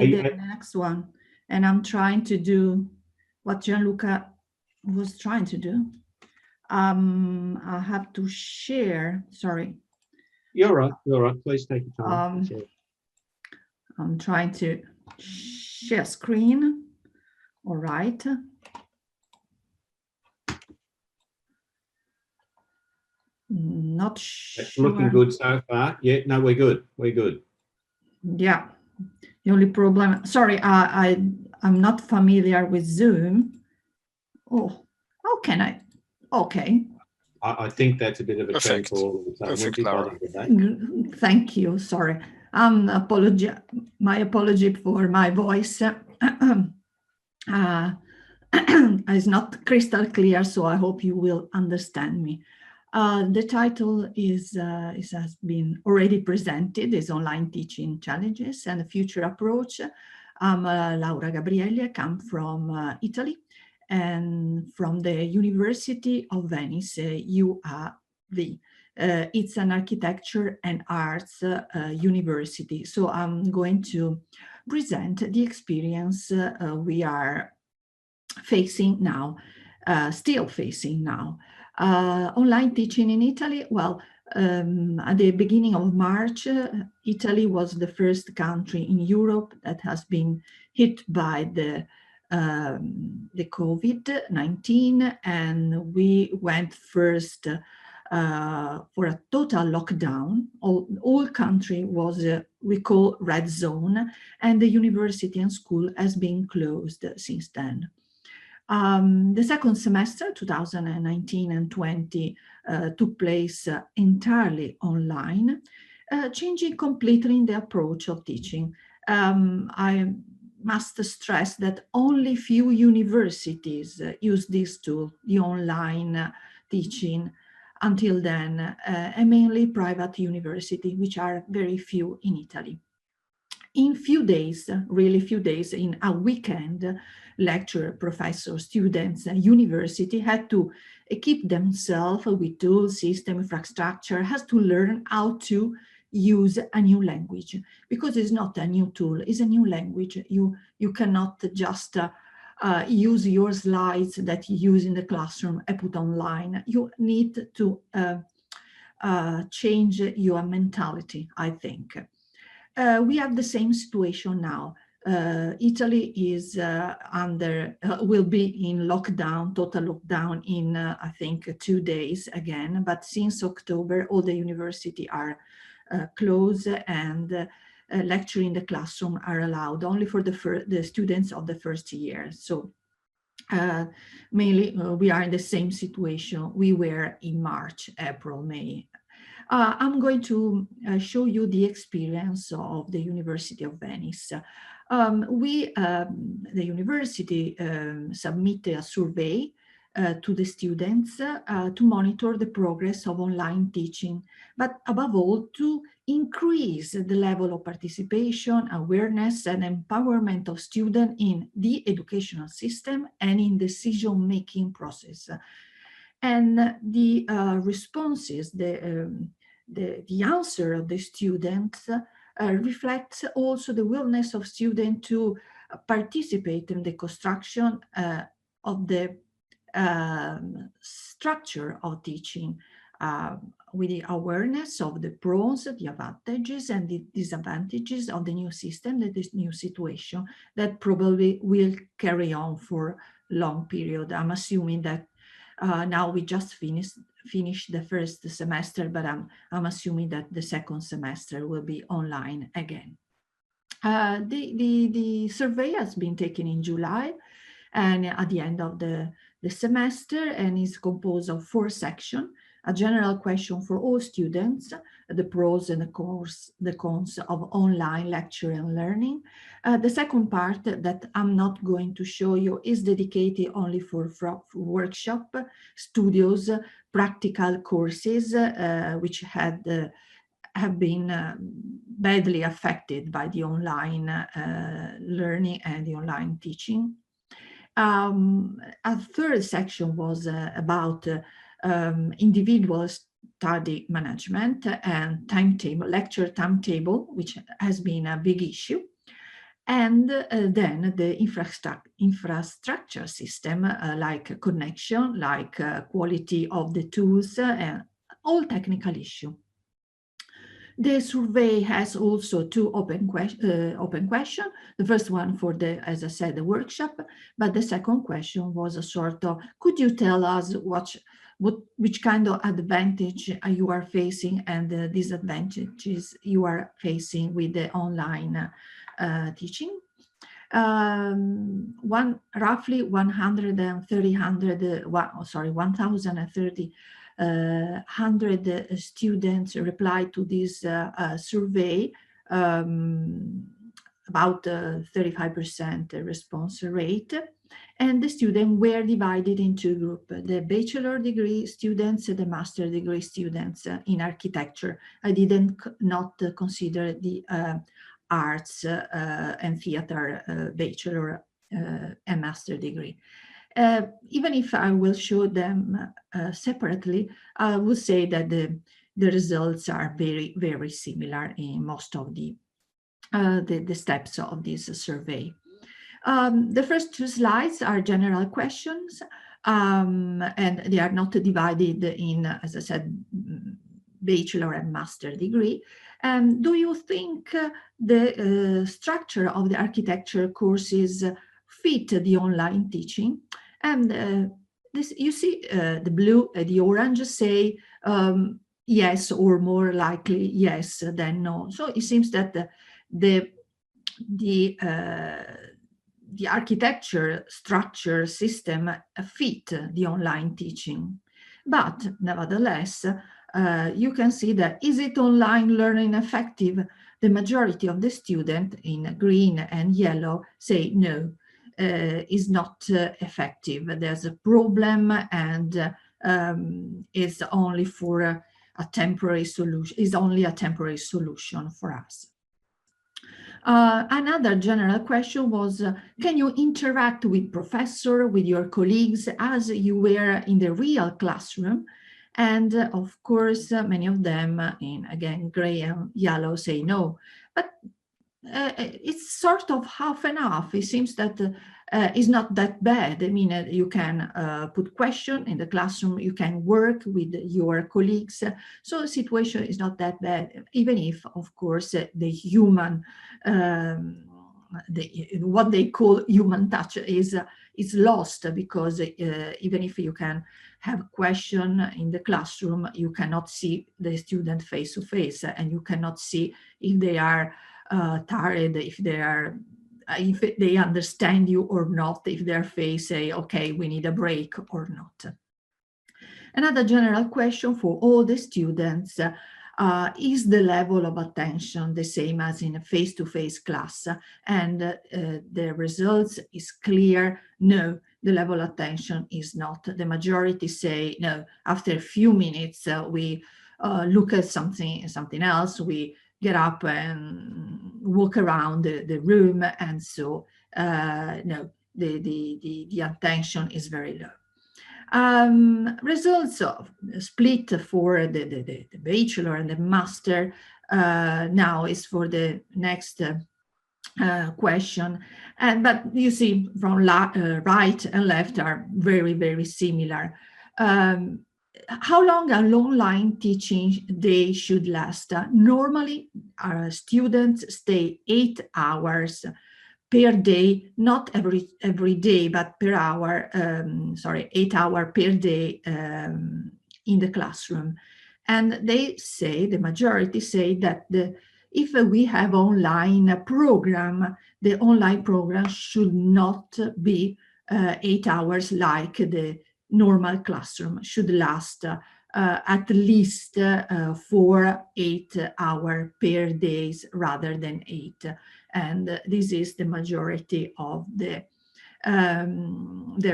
the next one, and I'm trying to do what Gianluca was trying to do. I have to share, sorry. You're right, please take your time. I'm trying to share screen. All right. Not sure. It's looking good so far. Yeah, no, we're good. We're good. Yeah. The only problem, sorry, I'm not familiar with Zoom. Oh, how can I? Okay. I think that's a bit of a trend for all of us. Perfect, Laura. Thank you. Sorry. My apology for my voice. It's not crystal clear, so I hope you will understand me. The title has been already presented, is Online Teaching Challenges and a Future Approach. I'm Laura Gabrielli. I come from Italy and from the University of Venice, UAV. It's an architecture and arts university. So I'm going to present the experience we are facing now, still facing now. Online teaching in Italy, well, at the beginning of March, Italy was the first country in Europe that has been hit by the COVID-19, and we went first for a total lockdown. All country was, we call red zone, and the university and school has been closed since then. The second semester, 2019 and 20, took place entirely online, changing completely the approach of teaching. I must stress that only few universities use this tool, the online teaching, until then, and mainly private universities, which are very few in Italy. In few days, really few days, in a weekend, lecturer, professor, students, and university had to equip themselves with tools, system, infrastructure, has to learn how to use a new language, because it's not a new tool, it's a new language. You cannot just use your slides that you use in the classroom and put online. You need to change your mentality, I think. We have the same situation now. Italy is will be in lockdown, total lockdown in, I think, 2 days again. But since October, all the universities are closed, and lecture in the classroom are allowed only for the students of the first year. So mainly we are in the same situation we were in March, April, May. I'm going to show you the experience of the University of Venice. The university submitted a survey to the students to monitor the progress of online teaching, but above all, to increase the level of participation, awareness, and empowerment of students in the educational system and in decision-making process. And the responses, the answer of the students reflects also the willingness of students to participate in the construction of the structure of teaching, with the awareness of the pros, the advantages, and the disadvantages of the new system, this new situation that probably will carry on for long period. I'm assuming that now we just finished the first semester, but I'm assuming that the second semester will be online again. The survey has been taken in July and at the end of the semester, and is composed of 4 sections: a general question for all students, the pros and the cons of online lecture and learning. The second part that I'm not going to show you is dedicated only for workshop, studios, practical courses, which have been badly affected by the online learning and the online teaching. A third section was about individual study management and timetable, lecture timetable, which has been a big issue. And then the infrastructure system, like connection, like quality of the tools, and all technical issue. The survey has also two open questions. The first one for the, as I said, the workshop, but the second question was a sort of, could you tell us which kind of advantage you are facing and the disadvantages you are facing with the online teaching? Roughly 1,030 students replied to this survey, about 35% response rate. And the students were divided into groups: the bachelor degree students, the master degree students in architecture. I didn't not consider the arts and theater bachelor and master degree. Even if I will show them separately, I will say that the results are very, very similar in most of the steps of this survey. The first two slides are general questions, and they are not divided in, as I said, bachelor and master degree. Do you think the structure of the architecture courses fit the online teaching? And this, you see, the blue and the orange say yes, or more likely yes than no. So it seems that the architecture structure system fit the online teaching. But nevertheless, you can see that, is it online learning effective? The majority of the students in green and yellow say no, is not effective. There's a problem, and it's only for a temporary solution, is only a temporary solution for us. Another general question was, can you interact with professor, with your colleagues as you were in the real classroom? And of course, many of them in, again, gray and yellow say no. But it's sort of half and half. It seems that it's not that bad. I mean, you can put question in the classroom, you can work with your colleagues. So the situation is not that bad, even if, of course, the human, what they call human touch is lost, because even if you can have question in the classroom, you cannot see the student face to face, and you cannot see if they are tired, if they understand you or not, if their face say, okay, we need a break or not. Another general question for all the students, is the level of attention the same as in a face-to-face class? And the results is clear, no, the level of attention is not. The majority say no. After a few minutes, we look at something else, we get up and walk around the room, and so no, the attention is very low. Results of split for the bachelor and the master now is for the next question, but you see from right and left are very, very similar. How long an online teaching day should last? Normally, our students stay 8 hours per day, not every day, but per hour, 8 hours per day in the classroom. And they say, the majority say that if we have online program, the online program should not be 8 hours like the normal classroom, should last at least 8 hours per day rather than 8. And this is the majority of the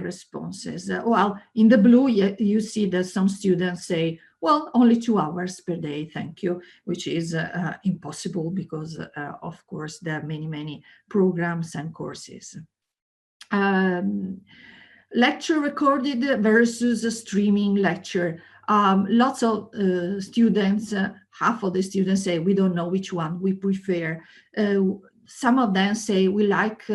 responses. Well, in the blue, you see that some students say, well, only 2 hours per day, thank you, which is impossible because, of course, there are many, many programs and courses. Lecture recorded versus streaming lecture. Lots of students, half of the students say, we don't know which one we prefer. some of them say we like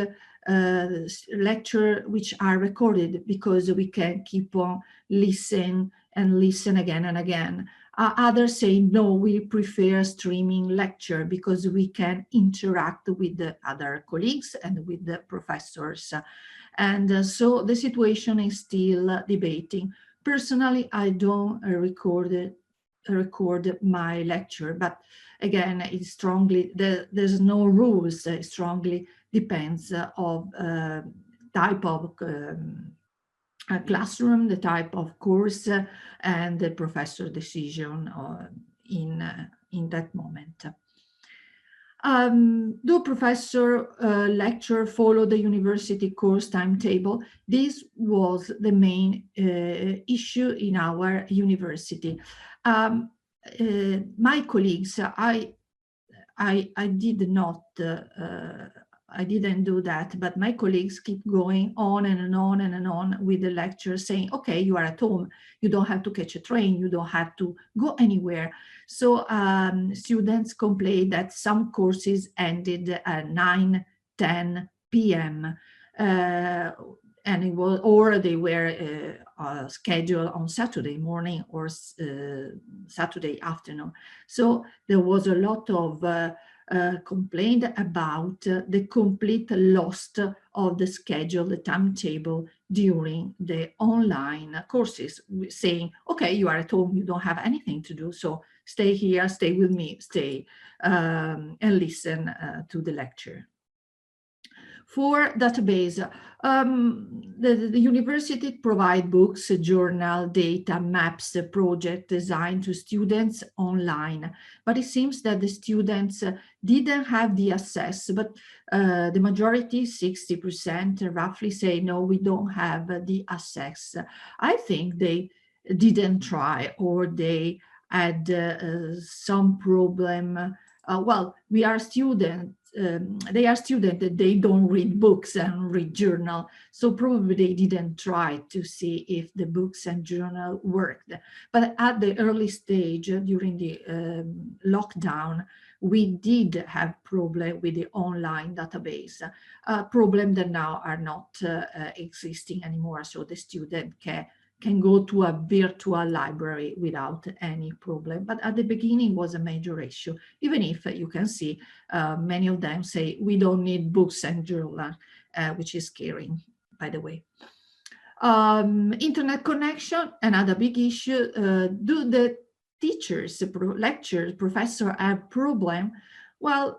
lecture which are recorded because we can keep on listen and listen again and again. Others say, no, we prefer streaming lecture because we can interact with the other colleagues and with the professors. And so the situation is still debating. Personally, I don't record my lecture, but again, it strongly, there's no rules, it strongly depends of type of classroom, the type of course, and the professor decision in that moment. Do professor lecture follow the university course timetable? This was the main issue in our university. My colleagues, I did not, I didn't do that, but my colleagues keep going on and on and on with the lecture saying, okay, you are at home, you don't have to catch a train, you don't have to go anywhere. So students complain that some courses ended at 9, 10 p.m. And it was, or they were scheduled on Saturday morning or Saturday afternoon. So there was a lot of complained about the complete loss of the schedule, the timetable during the online courses, saying, okay, you are at home, you don't have anything to do, so stay here, stay with me, stay and listen to the lecture. For database, the university provide books, journal, data, maps, project designed to students online. But it seems that the students didn't have the access, but the majority, 60% roughly, say, no, we don't have the access. I think they didn't try, or they had some problem. Well, we are students. They are students, they don't read books and read journal, so probably they didn't try to see if the books and journal worked. But at the early stage during the lockdown, we did have problem with the online database, problem that now are not existing anymore, so the student can go to a virtual library without any problem. But at the beginning was a major issue, even if you can see many of them say, we don't need books and journal, which is scary, by the way. Internet connection, another big issue. Do the teachers, lecturers, professors have problem? Well,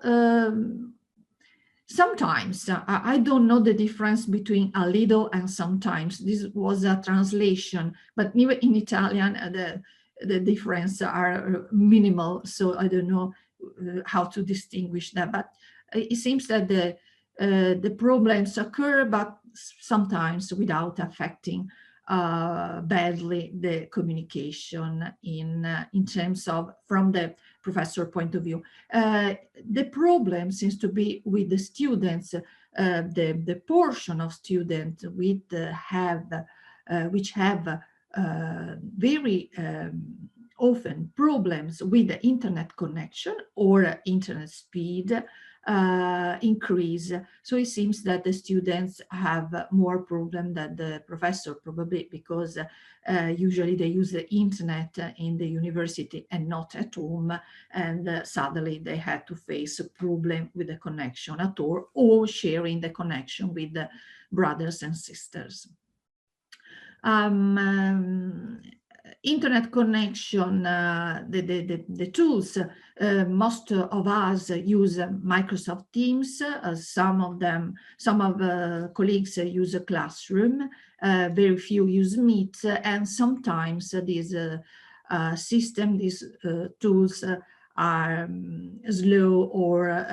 sometimes, I don't know the difference between a little and sometimes. This was a translation, but even in Italian, the difference are minimal. So I don't know how to distinguish that. But it seems that the problems occur, but sometimes without affecting badly the communication in terms of from the professor point of view. The problem seems to be with the students, the portion of students with which have very often problems with the internet connection or internet speed increase. So it seems that the students have more problem than the professor, probably because usually they use the internet in the university and not at home, and suddenly they had to face a problem with the connection at all, or sharing the connection with the brothers and sisters. Internet connection, the tools, most of us use Microsoft Teams, some of colleagues use a Classroom, very few use Meet, and sometimes these tools are slow, or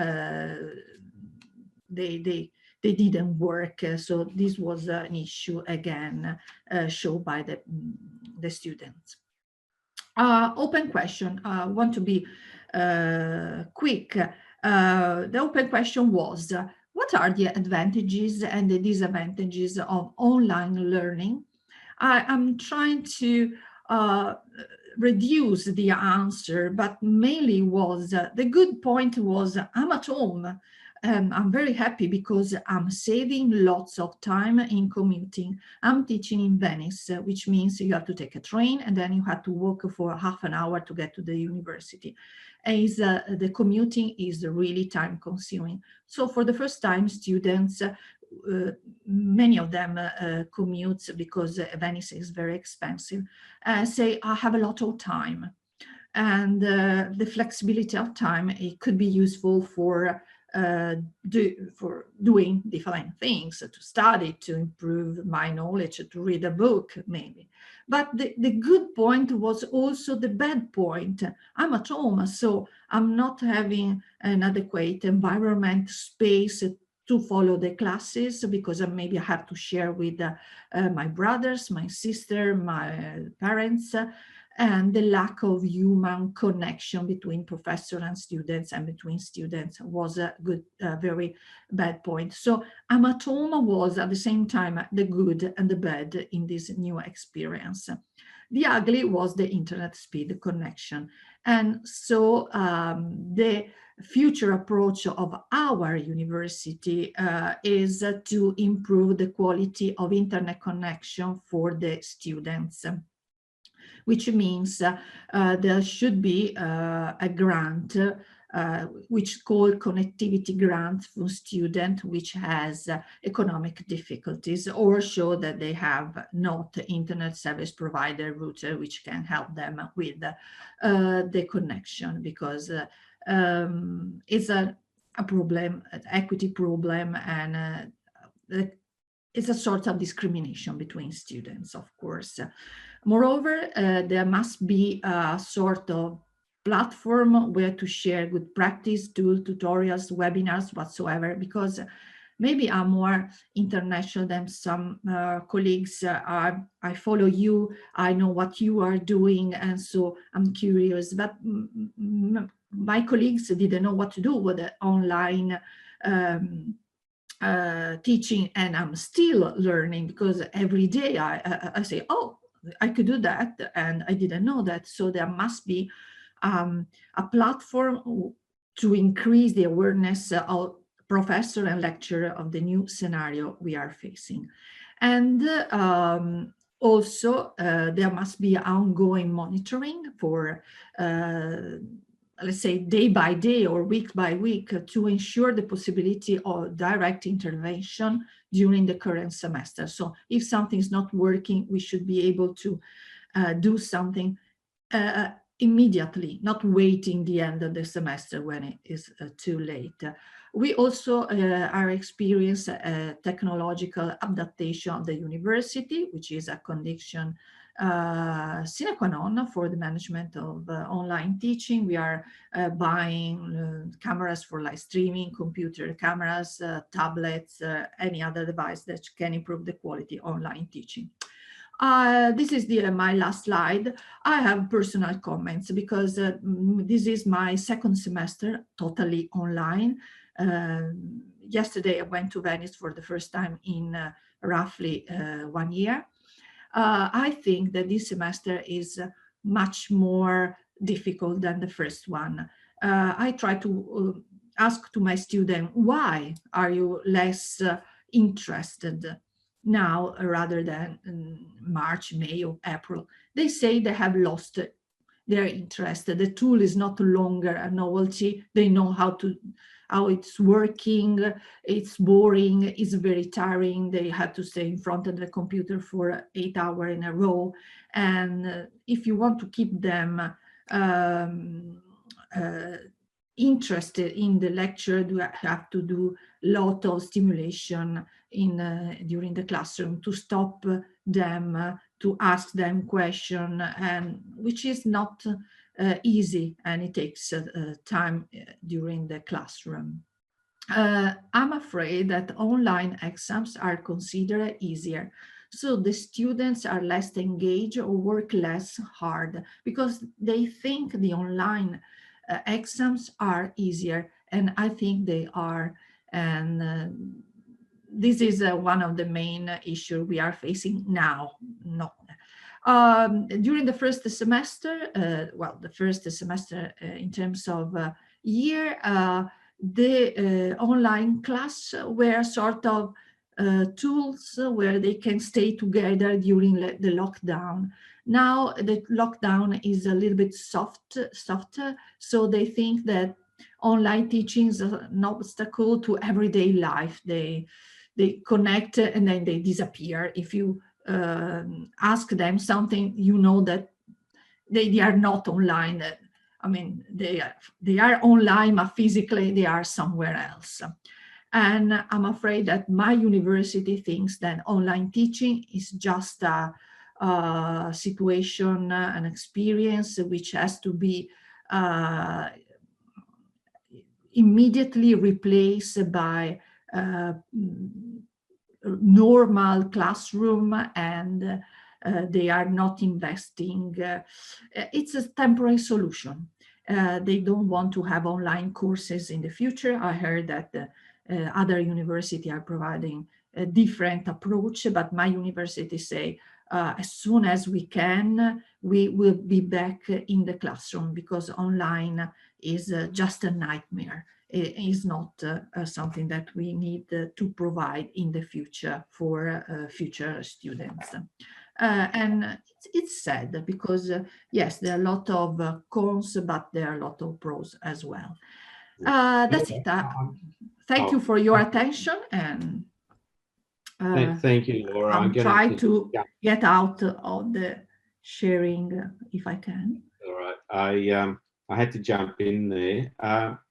they didn't work. So this was an issue again shown by the students. Open question. I want to be quick. The open question was, what are the advantages and the disadvantages of online learning? I'm trying to reduce the answer, but mainly was the good point was I'm at home. I'm very happy because I'm saving lots of time in commuting. I'm teaching in Venice, which means you have to take a train and then you have to walk for half an hour to get to the university. The commuting is really time consuming. So for the first time, students, many of them commute because Venice is very expensive, say, I have a lot of time. And the flexibility of time, it could be useful for doing different things, to study, to improve my knowledge, to read a book, maybe. But the good point was also the bad point. I'm at home, so I'm not having an adequate environment, space to follow the classes, because maybe I have to share with my brothers, my sister, my parents, and the lack of human connection between professor and students and between students was a good, very bad point. So I'm at home was at the same time the good and the bad in this new experience. The ugly was the internet speed connection. And so the future approach of our university is to improve the quality of internet connection for the students, which means there should be a grant which is called connectivity grant for student which has economic difficulties or show that they have not internet service provider router which can help them with the connection, because it's a problem, an equity problem, and it's a sort of discrimination between students, of course. Moreover, there must be a sort of platform where to share good practice, tools, tutorials, webinars, whatsoever, because maybe I'm more international than some colleagues. I follow you, I know what you are doing, and so I'm curious. But my colleagues didn't know what to do with the online teaching, and I'm still learning, because every day I say, oh, I could do that, and I didn't know that. So there must be a platform to increase the awareness of professor and lecturer of the new scenario we are facing. And also there must be ongoing monitoring for let's say day by day or week by week to ensure the possibility of direct intervention during the current semester. So if something is not working, we should be able to do something immediately, not waiting the end of the semester when it is too late. We also are experiencing technological adaptation of the university, which is a condition sine qua non for the management of online teaching. We are buying cameras for live streaming, computer cameras, tablets, any other device that can improve the quality of online teaching. This is my last slide. I have personal comments because this is my second semester totally online. Yesterday I went to Venice for the first time in roughly 1 year. I think that this semester is much more difficult than the first one. I try to ask to my student, why are you less interested now rather than March, May, or April? They say they have lost their interest. The tool is not longer a novelty. They know how it's working. It's boring. It's very tiring. They have to stay in front of the computer for 8 hours in a row. And if you want to keep them interested in the lecture, you have to do a lot of stimulation during the classroom to stop them, to ask them questions, and which is not easy, and it takes time during the classroom. I'm afraid that online exams are considered easier. So the students are less engaged or work less hard because they think the online exams are easier, and I think they are. And this is one of the main issues we are facing now. During the first semester, well, the first semester in terms of year, the online class were sort of tools where they can stay together during the lockdown. Now the lockdown is a little bit softer, so they think that online teaching is an obstacle to everyday life. They connect and then they disappear. If you ask them something, you know that they are not online. I mean, they are online, but physically they are somewhere else. And I'm afraid that my university thinks that online teaching is just a situation, an experience which has to be immediately replaced by normal classroom, and they are not investing. It's a temporary solution. They don't want to have online courses in the future. I heard that other universities are providing a different approach, but my university say as soon as we can, we will be back in the classroom, because online is just a nightmare. It is not something that we need to provide in the future for future students. And it's sad because, yes, there are a lot of cons, but there are a lot of pros as well. That's it. Thank you for your attention, and thank you, Laura. I'm trying to get out of the sharing if I can. All right. I had to jump in there.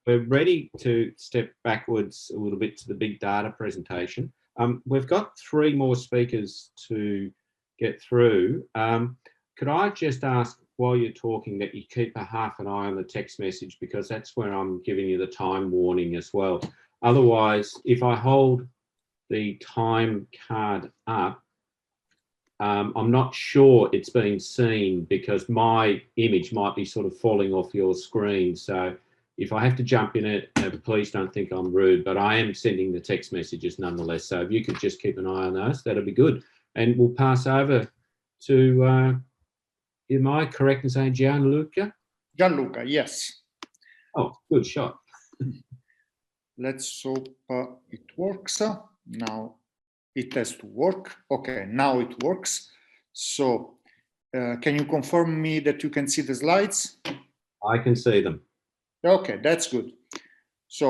We're ready to step backwards a little bit to the big data presentation. We've got 3 more speakers to get through. Could I just ask, while you're talking, that you keep a half an eye on the text message, because that's where I'm giving you the time warning as well. Otherwise, if I hold the time card up, I'm not sure it's being seen, because my image might be sort of falling off your screen. So if I have to jump in it, please don't think I'm rude, but I am sending the text messages nonetheless. So if you could just keep an eye on those, that'd be good. And we'll pass over to, am I correct in saying Gianluca? Gianluca, yes. Oh, good shot. Let's hope it works. Now it has to work. Okay, now it works. So can you confirm me that you can see the slides? I can see them. Okay, that's good.